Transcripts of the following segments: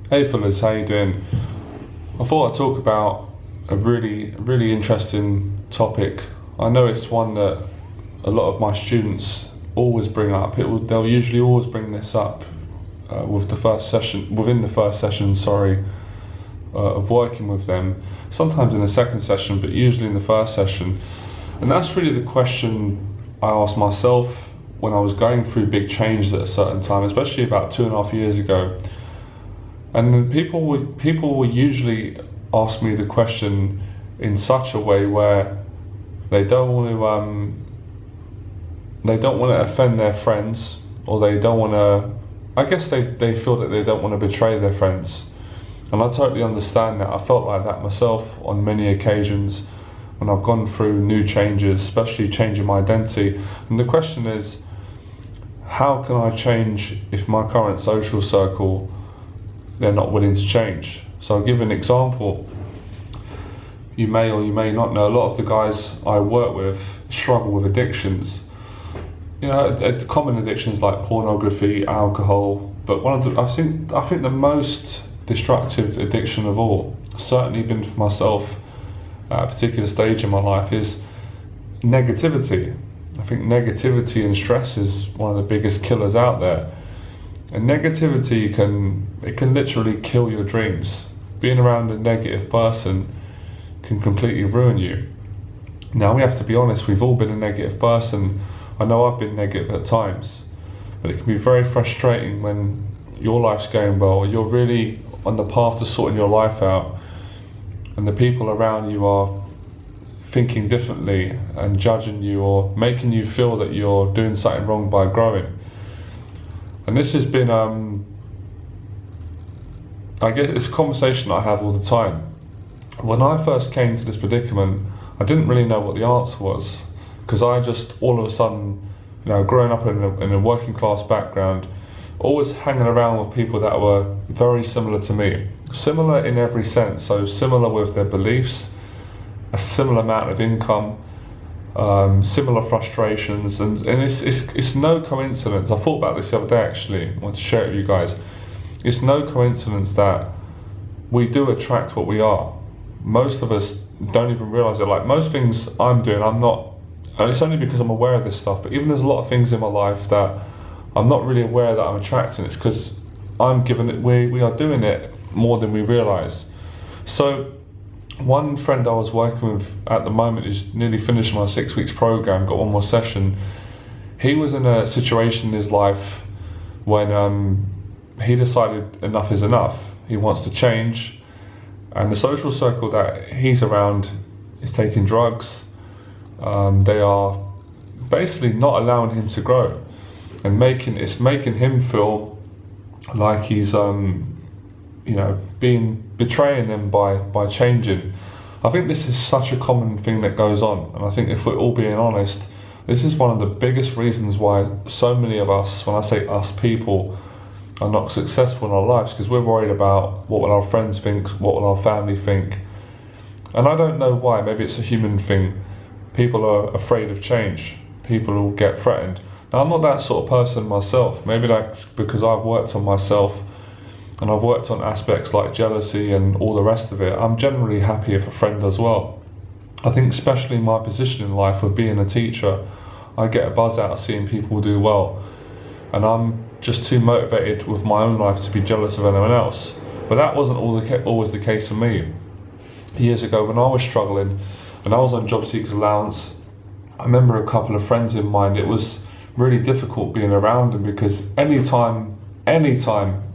Hey fellas, how you doing? I thought I'd talk about a really interesting topic. I know it's one that a lot of my students always bring up. They'll usually always bring this up within the first session, of working with them. Sometimes in the second session, but usually in the first session. And that's really the question I asked myself when I was going through big changes at a certain time, especially about 2.5 years ago. And then people will usually ask me the question in such a way where they don't want to offend their friends, or they don't want to. I guess they feel that they don't want to betray their friends, and I totally understand that. I felt like that myself on many occasions when I've gone through new changes, especially changing my identity. And the question is, how can I change if my current social circle, they're not willing to change? So I'll give an example. You may or you may not know, a lot of the guys I work with struggle with addictions. Common addictions like pornography, alcohol, but I think the most destructive addiction of all, certainly been for myself at a particular stage in my life, is negativity. I think negativity and stress is one of the biggest killers out there. And negativity can literally kill your dreams. Being around a negative person can completely ruin you. Now, we have to be honest, we've all been a negative person. I know I've been negative at times, but it can be very frustrating when your life's going well, or you're really on the path to sorting your life out, and the people around you are thinking differently and judging you, or making you feel that you're doing something wrong by growing. And this has been, I guess it's a conversation I have all the time. When I first came to this predicament, I didn't really know what the answer was, because I just all of a sudden, growing up in a working class background, always hanging around with people that were very similar to me. Similar in every sense, so similar with their beliefs, a similar amount of income, similar frustrations, and it's no coincidence. I thought about this the other day actually, I want to share it with you guys. It's no coincidence that we do attract what we are. Most of us don't even realise it. Like most things I'm doing, I'm not, and it's only because I'm aware of this stuff, but even there's a lot of things in my life that I'm not really aware that I'm attracting. It's because I'm given it, we are doing it more than we realise. So one friend I was working with at the moment is nearly finished my 6 weeks program, got one more session. He was in a situation in his life when he decided enough is enough. He wants to change, and the social circle that he's around is taking drugs. They are basically not allowing him to grow, and making him feel like he's betraying them by changing. I think this is such a common thing that goes on, and I think if we're all being honest, this is one of the biggest reasons why so many of us, when I say us, people, are not successful in our lives, because we're worried about what will our friends think, what will our family think. And I don't know why, maybe it's a human thing. People are afraid of change. People will get threatened. Now, I'm not that sort of person myself. Maybe that's because I've worked on myself, and I've worked on aspects like jealousy and all the rest of it. I'm generally happy if a friend does well. I think especially in my position in life of being a teacher, I get a buzz out of seeing people do well. And I'm just too motivated with my own life to be jealous of anyone else. But that wasn't always the case for me. Years ago when I was struggling and I was on job seekers allowance, I remember a couple of friends in mine. It was really difficult being around them, because anytime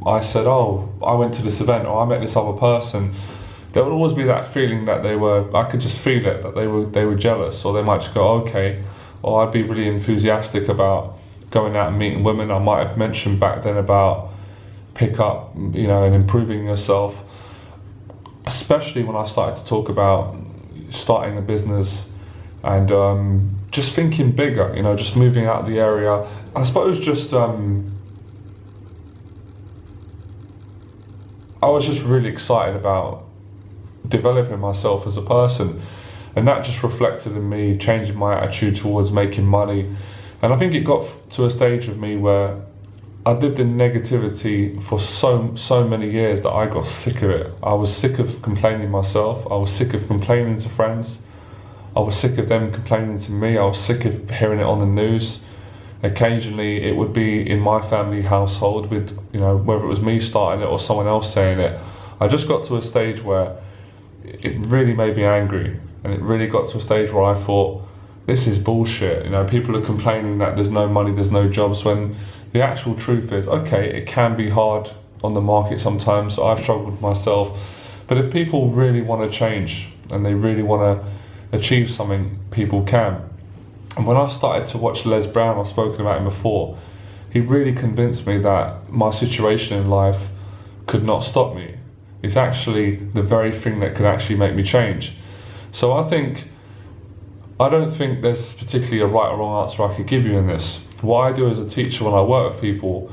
I said, oh, I went to this event, or I met this other person, there would always be that feeling that I could just feel it, that they were jealous, or they might just go, okay. Or I'd be really enthusiastic about going out and meeting women. I might have mentioned back then about pick up, and improving yourself, especially when I started to talk about starting a business and just thinking bigger, just moving out of the area. I suppose just I was just really excited about developing myself as a person, and that just reflected in me changing my attitude towards making money. And I think it got to a stage of me where I lived in negativity for so many years that I got sick of it. I was sick of complaining myself. I was sick of complaining to friends. I was sick of them complaining to me. I was sick of hearing it on the news. Occasionally it would be in my family household with, whether it was me starting it or someone else saying it. I just got to a stage where it really made me angry, and it really got to a stage where I thought, this is bullshit. People are complaining that there's no money, there's no jobs, when the actual truth is, okay, it can be hard on the market sometimes. I've struggled myself, but if people really want to change and they really want to achieve something, people can. And when I started to watch Les Brown, I've spoken about him before, he really convinced me that my situation in life could not stop me. It's actually the very thing that could actually make me change. So I don't think there's particularly a right or wrong answer I could give you in this. What I do as a teacher when I work with people,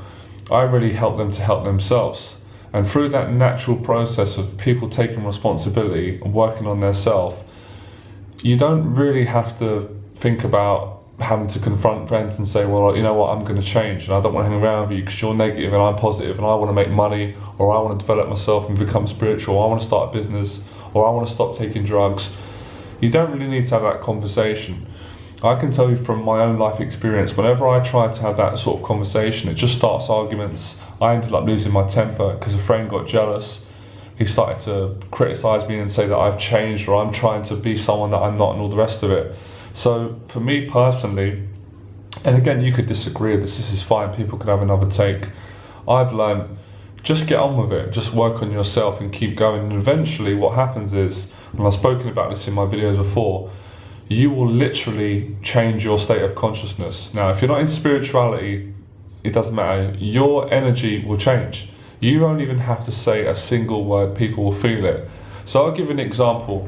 I really help them to help themselves. And through that natural process of people taking responsibility and working on their self, you don't really have to think about having to confront friends and say, well, you know what, I'm going to change and I don't want to hang around with you because you're negative and I'm positive and I want to make money, or I want to develop myself and become spiritual, or I want to start a business, or I want to stop taking drugs. You don't really need to have that conversation. I can tell you from my own life experience, whenever I tried to have that sort of conversation, it just starts arguments. I ended up losing my temper because a friend got jealous. He started to criticize me and say that I've changed, or I'm trying to be someone that I'm not, and all the rest of it. So for me personally, and again, you could disagree with this is fine, people could have another take. I've learned, just get on with it, just work on yourself and keep going. And eventually what happens is, and I've spoken about this in my videos before, you will literally change your state of consciousness. Now, if you're not in spirituality, it doesn't matter, your energy will change. You won't even have to say a single word, people will feel it. So I'll give you an example.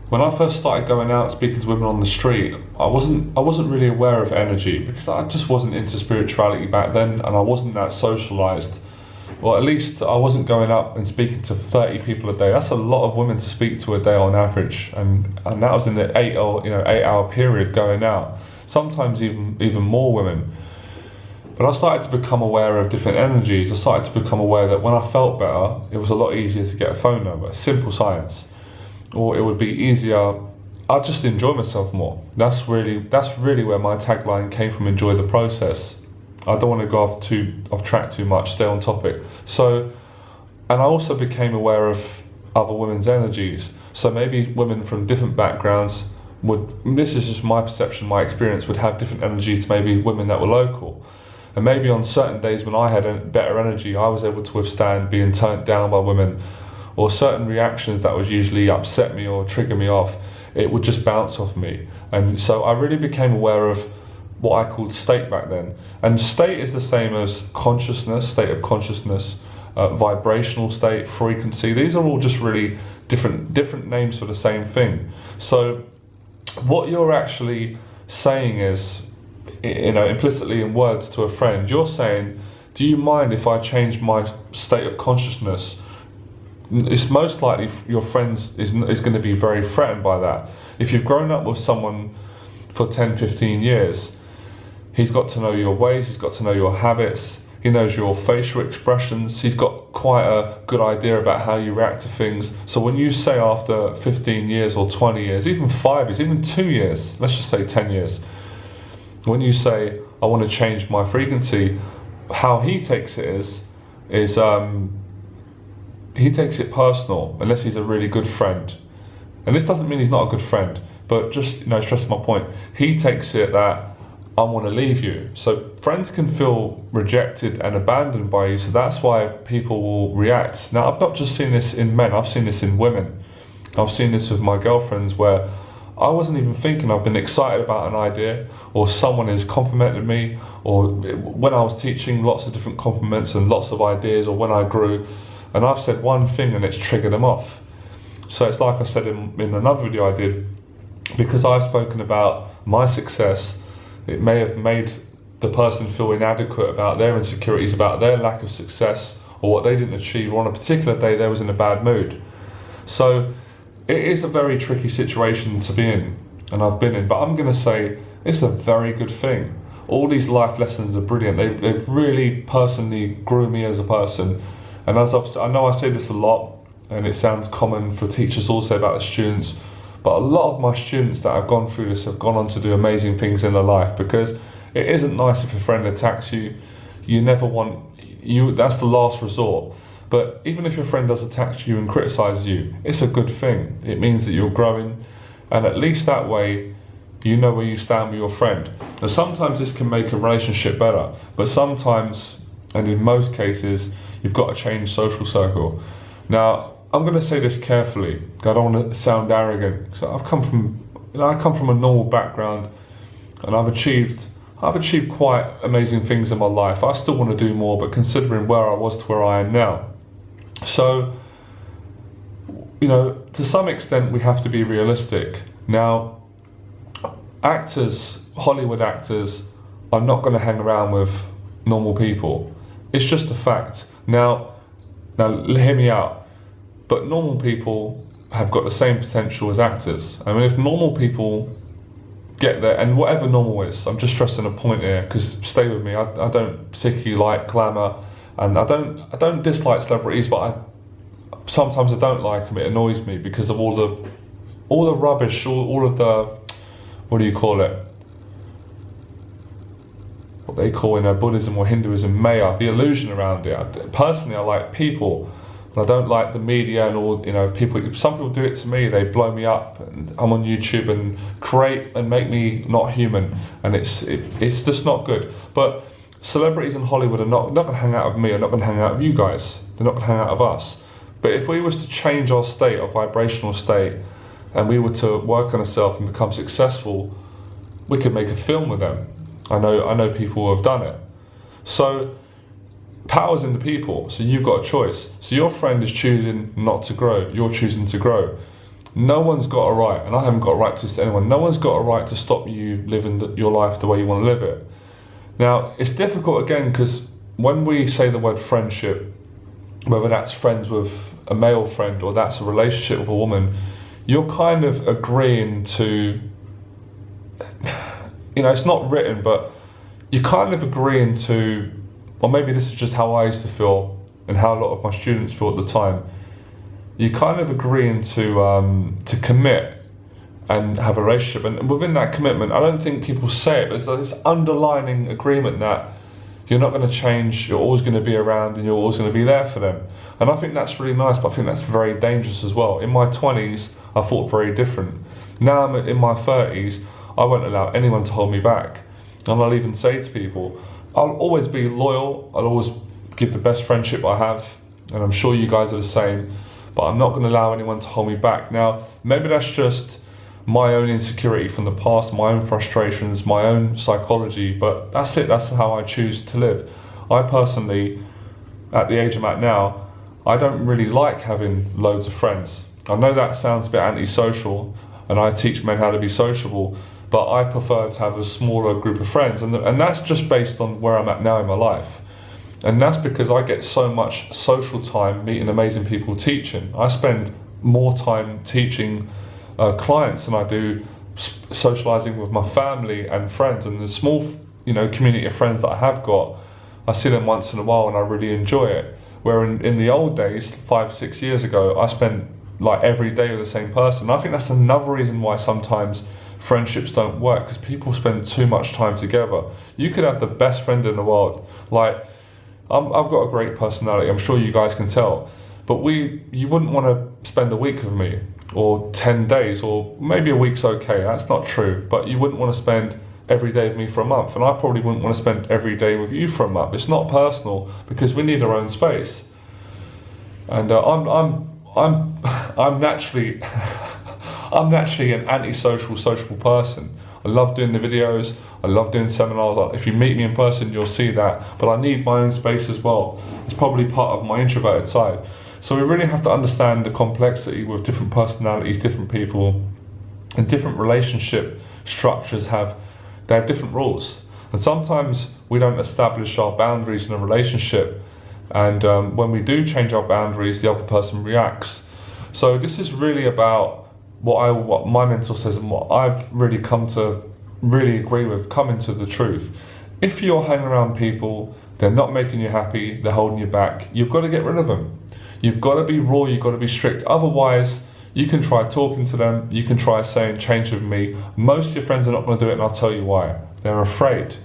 When I first started going out speaking to women on the street, I wasn't really aware of energy because I just wasn't into spirituality back then, and I wasn't that socialized. Well, at least I wasn't going up and speaking to 30 people a day. That's a lot of women to speak to a day on average, and that was in the 8-hour period going out. Sometimes even more women. But I started to become aware of different energies. I started to become aware that when I felt better, it was a lot easier to get a phone number. Simple science. Or it would be easier. I just enjoy myself more. That's really where my tagline came from. Enjoy the process. I don't want to go off track too much. Stay on topic. So, and I also became aware of other women's energies. So maybe women from different backgrounds would. This is just my perception, my experience, would have different energies to maybe women that were local. And maybe on certain days when I had better energy, I was able to withstand being turned down by women, or certain reactions that would usually upset me or trigger me off, it would just bounce off me. And so I really became aware of what I called state back then. And state is the same as consciousness, state of consciousness, vibrational state, frequency. These are all just really different names for the same thing. So what you're actually saying is, implicitly in words to a friend, you're saying, do you mind if I change my state of consciousness? It's most likely your friend is going to be very threatened by that. If you've grown up with someone for 10, 15 years, he's got to know your ways, he's got to know your habits, he knows your facial expressions, he's got quite a good idea about how you react to things. So when you say after 15 years or 20 years, even 5 years, even 2 years, let's just say 10 years, when you say, I want to change my frequency, how he takes it is he takes it personal, unless he's a really good friend. And this doesn't mean he's not a good friend, but just stress my point. He takes it that I want to leave you. So friends can feel rejected and abandoned by you, so that's why people will react. Now, I've not just seen this in men, I've seen this in women. I've seen this with my girlfriends where I wasn't even thinking, I've been excited about an idea, or someone has complimented me, or when I was teaching, lots of different compliments and lots of ideas, or when I grew, and I've said one thing and it's triggered them off. So it's like I said in another video I did, because I've spoken about my success, it may have made the person feel inadequate about their insecurities, about their lack of success, or what they didn't achieve, or on a particular day they was in a bad mood. So it is a very tricky situation to be in, and I've been in, but I'm going to say it's a very good thing. all these life lessons are brilliant. They've really personally grew me as a person. And as I know I say this a lot, and it sounds common for teachers also about the students, but a lot of my students that have gone through this have gone on to do amazing things in their life, because it isn't nice if a friend attacks you. You never want, that's the last resort. But even if your friend does attack you and criticise you, it's a good thing. It means that you're growing, and at least that way you know where you stand with your friend. And sometimes this can make a relationship better, but sometimes, and in most cases, you've got to change social circle. Now, I'm going to say this carefully. I don't want to sound arrogant. So I come from a normal background, and I've achieved quite amazing things in my life. I still want to do more, but considering where I was to where I am now. So, to some extent we have to be realistic. Now, Hollywood actors are not going to hang around with normal people. It's just a fact. Now hear me out. But normal people have got the same potential as actors. I mean, if normal people get there, and whatever normal is, I'm just stressing a point here, because stay with me, I don't particularly like glamour, and I don't dislike celebrities, but sometimes I don't like them. It annoys me because of all the rubbish, all of the, what do you call it? What they call in Buddhism or Hinduism, maya, the illusion around it. Personally, I like people. I don't like the media and all, people. Some people do it to me. They blow me up, and I'm on YouTube and create and make me not human, and it's just not good. But celebrities in Hollywood are not going to hang out with me. Are not going to hang out with you guys. They're not going to hang out with us. But if we was to change our state, our vibrational state, and we were to work on ourselves and become successful, we could make a film with them. I know people who have done it. So power's in the people, so you've got a choice. So your friend is choosing not to grow, you're choosing to grow. No one's got a right, and I haven't got a right to anyone, no one's got a right to stop you living your life the way you want to live it. Now, it's difficult again, because when we say the word friendship, whether that's friends with a male friend or that's a relationship with a woman, you're kind of agreeing to, it's not written, but you're kind of agreeing to, or maybe this is just how I used to feel and how a lot of my students feel at the time. You're kind of agreeing to commit and have a relationship, and within that commitment, I don't think people say it, but there's this underlining agreement that you're not going to change, you're always going to be around, and you're always going to be there for them. And I think that's really nice, but I think that's very dangerous as well. In my 20s, I thought very different. Now I'm in my 30s, I won't allow anyone to hold me back. And I'll even say to people, I'll always be loyal, I'll always give the best friendship I have, and I'm sure you guys are the same, but I'm not going to allow anyone to hold me back. Now, maybe that's just my own insecurity from the past, my own frustrations, my own psychology, but that's it, that's how I choose to live. I personally, at the age I'm at now, I don't really like having loads of friends. I know that sounds a bit antisocial, and I teach men how to be sociable, but I prefer to have a smaller group of friends, and that's just based on where I'm at now in my life. And that's because I get so much social time meeting amazing people, teaching. I spend more time teaching clients than I do socializing with my family and friends, and the small community of friends that I have got, I see them once in a while and I really enjoy it. Where in the old days, 5-6 years ago, I spent like every day with the same person. I think that's another reason why sometimes friendships don't work, because people spend too much time together. You could have the best friend in the world, like I've got a great personality, I'm sure you guys can tell, but you wouldn't want to spend a week with me, or 10 days, or maybe a week's okay, that's not true, but you wouldn't want to spend every day with me for a month, and I probably wouldn't want to spend every day with you for a month. It's not personal, because we need our own space. And I'm naturally an antisocial, sociable person. I love doing the videos, I love doing seminars. If you meet me in person, you'll see that, but I need my own space as well. It's probably part of my introverted side. So we really have to understand the complexity with different personalities, different people, and different relationship structures have different rules. And sometimes we don't establish our boundaries in a relationship, and when we do change our boundaries, the other person reacts. So this is really about what my mentor says, and what I've really come to really agree with, come into the truth, If you're hanging around people, they're not making you happy, they're holding you back, you've got to get rid of them. You've got to be raw, you've got to be strict. Otherwise, you can try talking to them, you can try saying, change with me. Most of your friends are not going to do it, and I'll tell you why. They're afraid.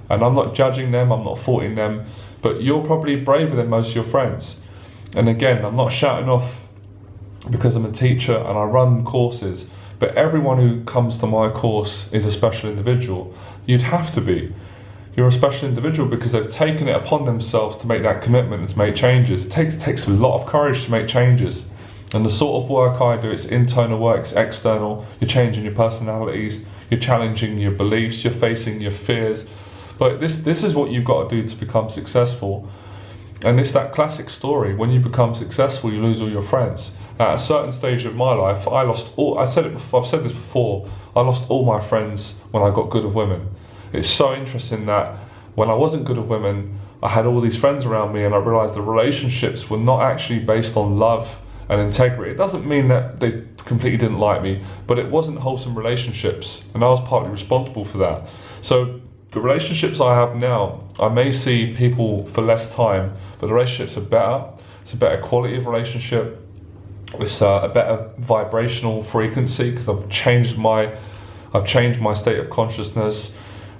And I'm not judging them, I'm not faulting them, but you're probably braver than most of your friends. And again, I'm not shouting off because I'm a teacher and I run courses, but everyone who comes to my course is a special individual. You'd have to be. You're a special individual because they've taken it upon themselves to make that commitment and to make changes. It takes a lot of courage to make changes. And the sort of work I do, it's internal work, it's external. You're changing your personalities, you're challenging your beliefs, you're facing your fears. But this is what you've got to do to become successful. And it's that classic story. When you become successful, you lose all your friends. At a certain stage of my life, I've said this before, I lost all my friends when I got good with women. It's so interesting that when I wasn't good with women, I had all these friends around me, and I realized the relationships were not actually based on love and integrity. It doesn't mean that they completely didn't like me, but it wasn't wholesome relationships, and I was partly responsible for that. So the relationships I have now, I may see people for less time, but the relationships are better. It's a better quality of relationship. It's a better vibrational frequency because I've changed my state of consciousness,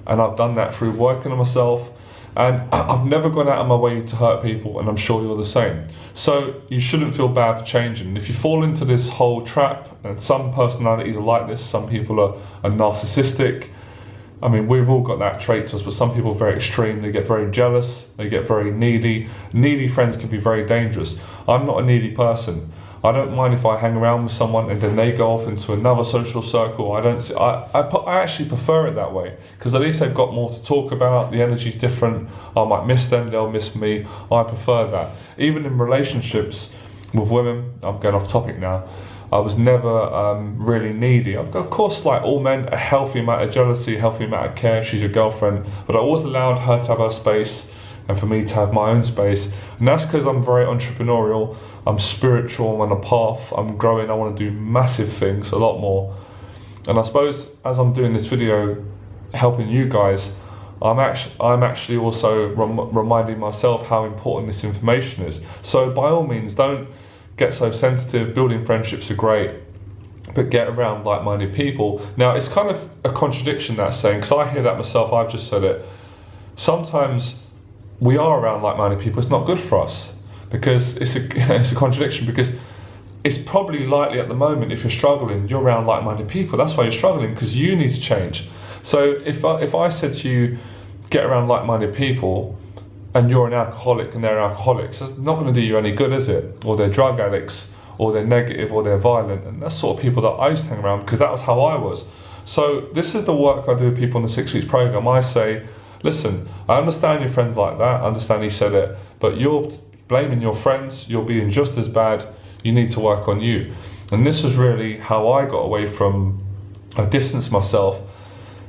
and I've done that through working on myself. And I've never gone out of my way to hurt people, and I'm sure you're the same. So you shouldn't feel bad for changing. And if you fall into this whole trap, and some personalities are like this, some people are narcissistic. I mean, we've all got that trait to us, but some people are very extreme. They get very jealous, they get very needy. Needy friends can be very dangerous. I'm not a needy person. I don't mind if I hang around with someone and then they go off into another social circle. I actually prefer it that way, because at least they've got more to talk about, the energy's different, I might miss them, they'll miss me. I prefer that. Even in relationships with women, I'm going off topic now, I was never really needy. Of course, like all men, a healthy amount of jealousy, a healthy amount of care if she's your girlfriend, but I always allowed her to have her space and for me to have my own space. And that's because I'm very entrepreneurial, I'm spiritual, I'm on a path, I'm growing, I want to do massive things, a lot more. And I suppose as I'm doing this video, helping you guys, I'm actually also reminding myself how important this information is. So by all means, don't get so sensitive. Building friendships are great, but get around like-minded people. Now, it's kind of a contradiction, that saying, because I hear that myself, I've just said it. Sometimes we are around like-minded people, it's not good for us, because it's a contradiction, because it's probably likely at the moment, if you're struggling, you're around like-minded people. That's why you're struggling, because you need to change. So if I said to you, get around like-minded people, and you're an alcoholic and they're alcoholics, it's not going to do you any good, is it? Or they're drug addicts, or they're negative, or they're violent. And that's sort of people that I used to hang around, because that was how I was. So this is the work I do with people in the 6 weeks program. I say, listen, I understand your friends like that, I understand he said it, but you're blaming your friends, you're being just as bad, you need to work on you. And this is really how I got away from, I distanced myself.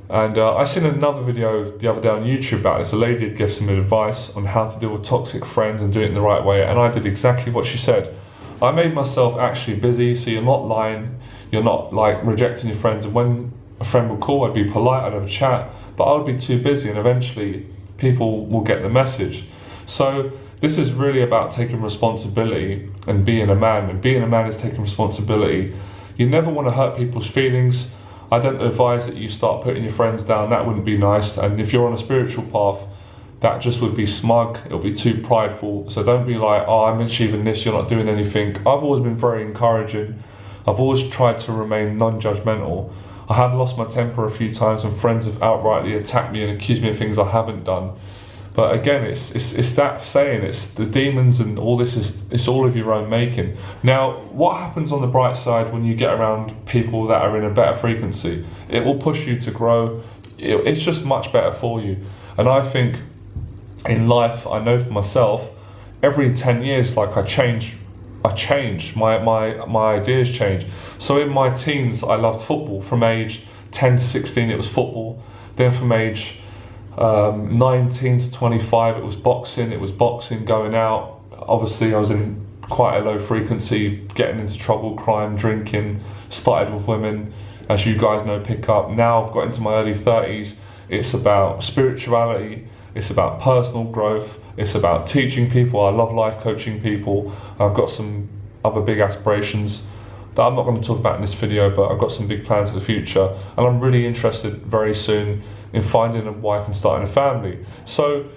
And I seen another video the other day on YouTube about this. A lady had given some advice on how to deal with toxic friends and do it in the right way, and I did exactly what she said. I made myself actually busy, so you're not lying, you're not like rejecting your friends, and when a friend would call, I'd be polite, I'd have a chat, but I would be too busy, and eventually people will get the message. So this is really about taking responsibility and being a man, and being a man is taking responsibility. You never want to hurt people's feelings. I don't advise that you start putting your friends down, that wouldn't be nice. And if you're on a spiritual path, that just would be smug, it'll be too prideful. So don't be like, oh, I'm achieving this, you're not doing anything. I've always been very encouraging. I've always tried to remain non-judgmental. I have lost my temper a few times and friends have outrightly attacked me and accused me of things I haven't done. But again, it's that saying, it's the demons and all this, it's all of your own making. Now, what happens on the bright side when you get around people that are in a better frequency? It will push you to grow. It's just much better for you. And I think in life, I know for myself, every 10 years, like I change, my ideas change. So in my teens, I loved football. From age 10 to 16, it was football. Then from age 19 to 25, it was boxing, going out. Obviously I was in quite a low frequency, getting into trouble, crime, drinking, started with women, as you guys know, pick up. Now I've got into my early 30s, it's about spirituality, it's about personal growth, it's about teaching people. I love life coaching people. I've got some other big aspirations that I'm not going to talk about in this video, but I've got some big plans for the future, and I'm really interested very soon in finding a wife and starting a family. So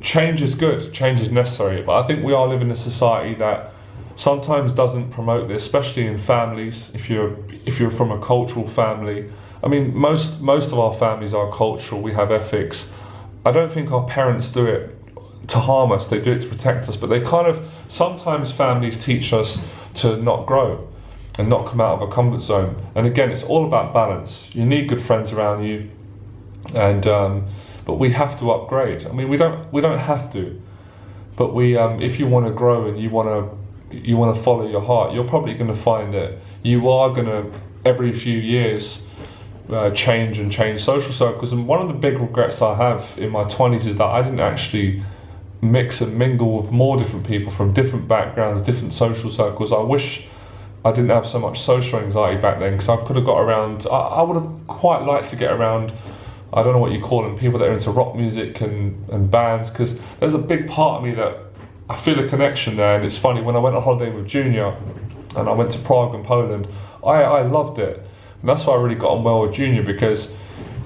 change is good, change is necessary, but I think we are living in a society that sometimes doesn't promote this, especially in families. If you're from a cultural family, I mean, most of our families are cultural, we have ethics. I don't think our parents do it to harm us, they do it to protect us, but they kind of, sometimes families teach us to not grow and not come out of a comfort zone. And again, it's all about balance. You need good friends around you, and but we have to upgrade. I mean, we don't have to, but we if you want to grow and you want to follow your heart, you're probably going to find that you are going to every few years change social circles. And one of the big regrets I have in my 20s is that I didn't actually mix and mingle with more different people from different backgrounds, different social circles. I wish I didn't have so much social anxiety back then, because I could have got around, I would have quite liked to get around, I don't know what you call them, people that are into rock music and bands, because there's a big part of me that I feel a connection there. And it's funny, when I went on holiday with Junior and I went to Prague and Poland, I loved it. And that's why I really got on well with Junior, because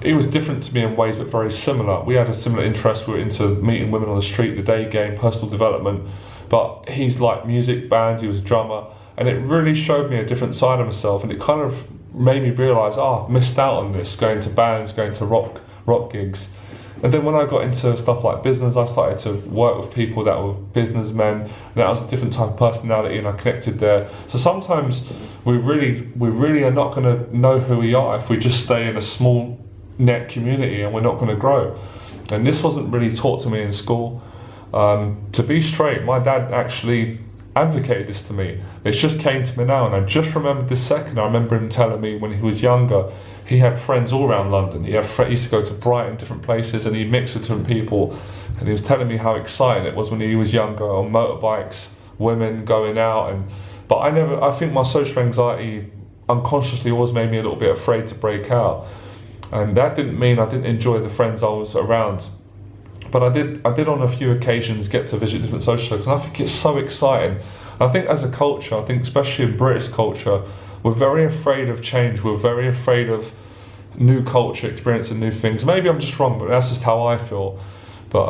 he was different to me in ways but very similar. We had a similar interest, we were into meeting women on the street, the day game, personal development, but he's like music, bands, he was a drummer, and it really showed me a different side of myself, and it kind of made me realise, I've missed out on this, going to bands, going to rock gigs. And then when I got into stuff like business, I started to work with people that were businessmen, and that was a different type of personality, and I connected there. So sometimes we really are not going to know who we are if we just stay in a small net community, and we're not going to grow. And this wasn't really taught to me in school. To be straight, my dad actually advocated this to me. It just came to me now, and I just remembered this second. I remember him telling me when he was younger, he had friends all around London. He used to go to Brighton, different places, and he mixed with different people. And he was telling me how exciting it was when he was younger, on motorbikes, women going out. But I think my social anxiety unconsciously always made me a little bit afraid to break out. And that didn't mean I didn't enjoy the friends I was around. But I did on a few occasions get to visit different social circles, and I think it's so exciting. I think as a culture, I think especially in British culture, we're very afraid of change. We're very afraid of new culture, experiencing new things. Maybe I'm just wrong, but that's just how I feel. But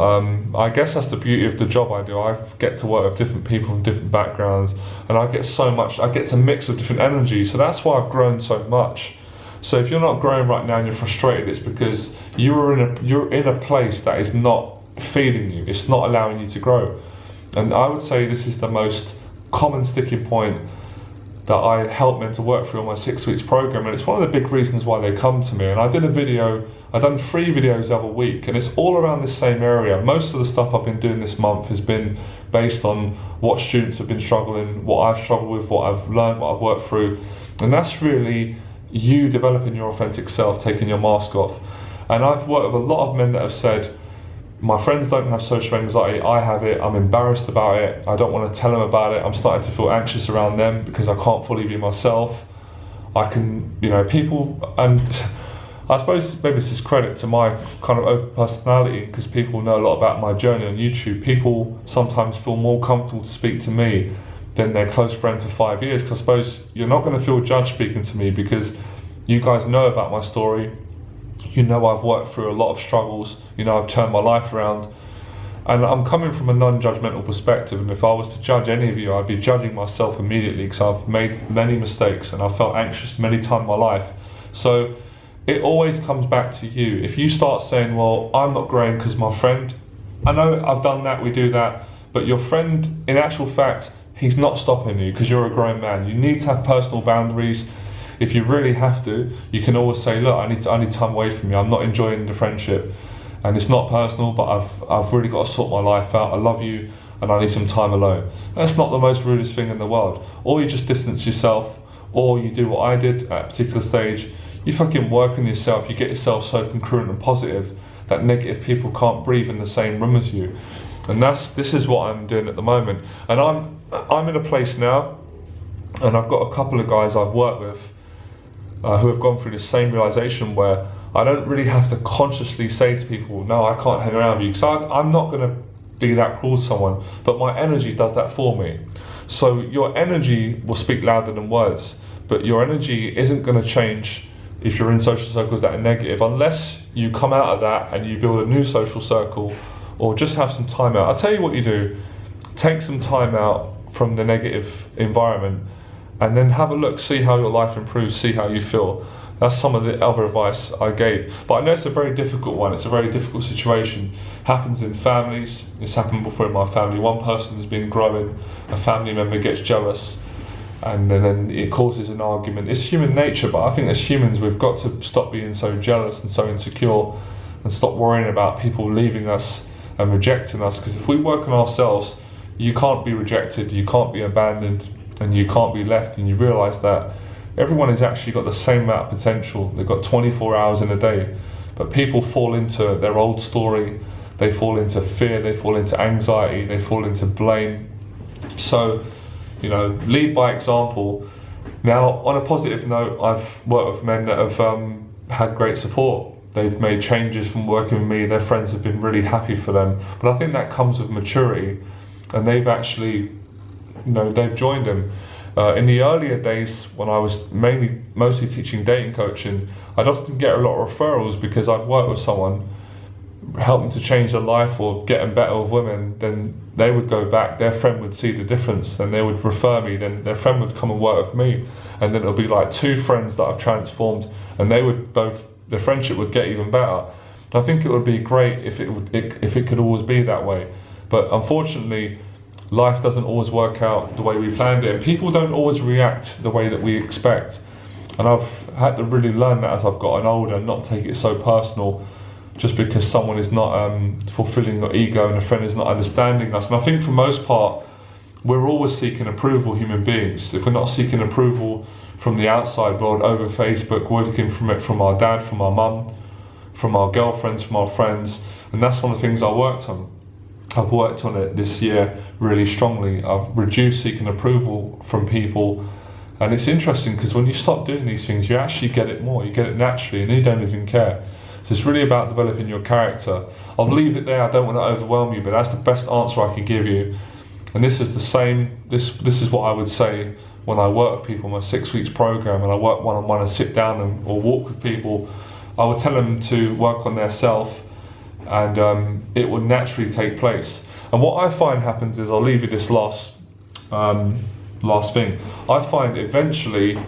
I guess that's the beauty of the job I do. I get to work with different people from different backgrounds, and I get to mix with different energies. So that's why I've grown so much. So if you're not growing right now and you're frustrated, it's because you're in a place that is not feeding you. It's not allowing you to grow. And I would say this is the most common sticking point that I help men to work through on my 6 weeks program, and it's one of the big reasons why they come to me. And I've done 3 videos the other week, and it's all around this same area. Most of the stuff I've been doing this month has been based on what students have been struggling, what I've struggled with, what I've learned, what I've worked through. And that's really you developing your authentic self, taking your mask off. And I've worked with a lot of men that have said, my friends don't have social anxiety, I have it, I'm embarrassed about it, I don't want to tell them about it, I'm starting to feel anxious around them because I can't fully be myself. People, and I suppose maybe this is credit to my kind of open personality, because people know a lot about my journey on YouTube. People sometimes feel more comfortable to speak to me than their close friend for 5 years, because I suppose you're not going to feel judged speaking to me because you guys know about my story. You know I've worked through a lot of struggles, I've turned my life around, and I'm coming from a non-judgmental perspective, and if I was to judge any of you, I'd be judging myself immediately, because I've made many mistakes and I've felt anxious many times in my life. So it always comes back to you. If you start saying, well, I'm not growing because my friend, I know I've done that, we do that, but your friend, in actual fact, he's not stopping you because you're a grown man. You need to have personal boundaries. If you really have to, you can always say, look, I need time away from you. I'm not enjoying the friendship, and it's not personal, but I've really got to sort my life out. I love you, and I need some time alone. That's not the most rudest thing in the world. Or you just distance yourself, or you do what I did at a particular stage. You fucking work on yourself. You get yourself so congruent and positive that negative people can't breathe in the same room as you. And this is what I'm doing at the moment. And I'm in a place now, and I've got a couple of guys I've worked with who have gone through the same realization, where I don't really have to consciously say to people, no, I can't hang around with you, because I'm not going to be that cruel to someone, but my energy does that for me. So your energy will speak louder than words, but your energy isn't going to change if you're in social circles that are negative, unless you come out of that and you build a new social circle, or just have some time out. I'll tell you what you do: take some time out from the negative environment, and then have a look, see how your life improves, see how you feel. That's some of the other advice I gave. But I know it's a very difficult one, it's a very difficult situation. Happens in families, it's happened before in my family. One person has been growing, a family member gets jealous, and then it causes an argument. It's human nature, but I think as humans we've got to stop being so jealous and so insecure, and stop worrying about people leaving us and rejecting us, because if we work on ourselves, you can't be rejected, you can't be abandoned, and you can't be left, and you realise that everyone has actually got the same amount of potential. They've got 24 hours in a day, but people fall into their old story, they fall into fear, they fall into anxiety, they fall into blame. So, you know, lead by example. Now, on a positive note, I've worked with men that have had great support. They've made changes from working with me, their friends have been really happy for them. But I think that comes with maturity, and they've actually, you know, they've joined them. In the earlier days, when I was mostly teaching dating coaching, I'd often get a lot of referrals because I'd work with someone, help them to change their life or get them better with women. Then they would go back, their friend would see the difference, then they would refer me, then their friend would come and work with me, and then it'll be like two friends that I've transformed, and they would both, their friendship would get even better. I think it would be great if it could always be that way, but unfortunately life doesn't always work out the way we planned it, and people don't always react the way that we expect. And I've had to really learn that as I've gotten older, and not take it so personal just because someone is not fulfilling your ego and a friend is not understanding us. And I think for most part, we're always seeking approval, human beings. If we're not seeking approval from the outside world over Facebook, we're looking from it from our dad, from our mum, from our girlfriends, from our friends. And that's one of the things I worked on. I've worked on it this year really strongly. I've reduced seeking approval from people, and it's interesting because when you stop doing these things, you actually get it more, you get it naturally, and you don't even care. So it's really about developing your character. I'll leave it there, I don't want to overwhelm you, but that's the best answer I could give you. And this is the same, this is what I would say when I work with people in my 6 weeks program, and I work one-on-one and sit down or walk with people. I would tell them to work on their self, and it will naturally take place. And what I find happens is, I'll leave you this last thing. I find eventually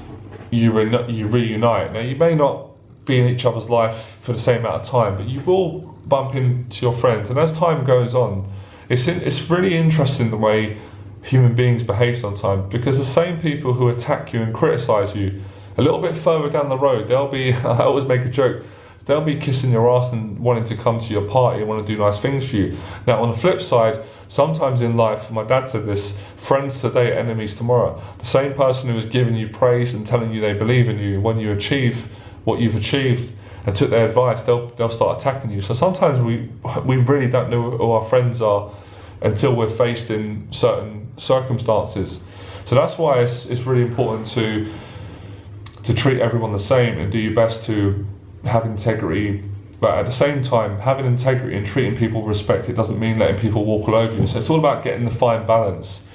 you reunite. Now, you may not be in each other's life for the same amount of time, but you will bump into your friends. And as time goes on, it's really interesting the way human beings behave sometimes, because the same people who attack you and criticize you, a little bit further down the road, they'll be, I always make a joke, they'll be kissing your ass and wanting to come to your party and want to do nice things for you. Now, on the flip side, sometimes in life, my dad said this, friends today, enemies tomorrow. The same person who is giving you praise and telling you they believe in you, when you achieve what you've achieved and took their advice, they'll start attacking you. So sometimes we really don't know who our friends are until we're faced in certain circumstances. So that's why it's really important to treat everyone the same and do your best to have integrity, but at the same time, having integrity and treating people with respect, it doesn't mean letting people walk all over you. So it's all about getting the fine balance.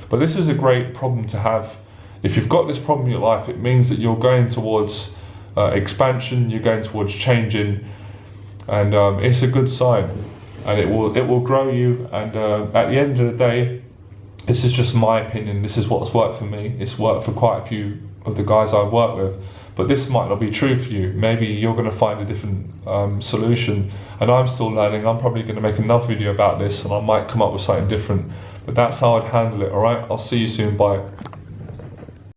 But this is a great problem to have. If you've got this problem in your life, it means that you're going towards expansion, you're going towards changing, and it's a good sign, and it will grow you. And at the end of the day, this is just my opinion, this is what's worked for me, it's worked for quite a few of the guys I've worked with, but this might not be true for you. Maybe you're going to find a different solution, and I'm still learning. I'm probably going to make another video about this, and I might come up with something different, but that's how I'd handle it. Alright, I'll see you soon, bye.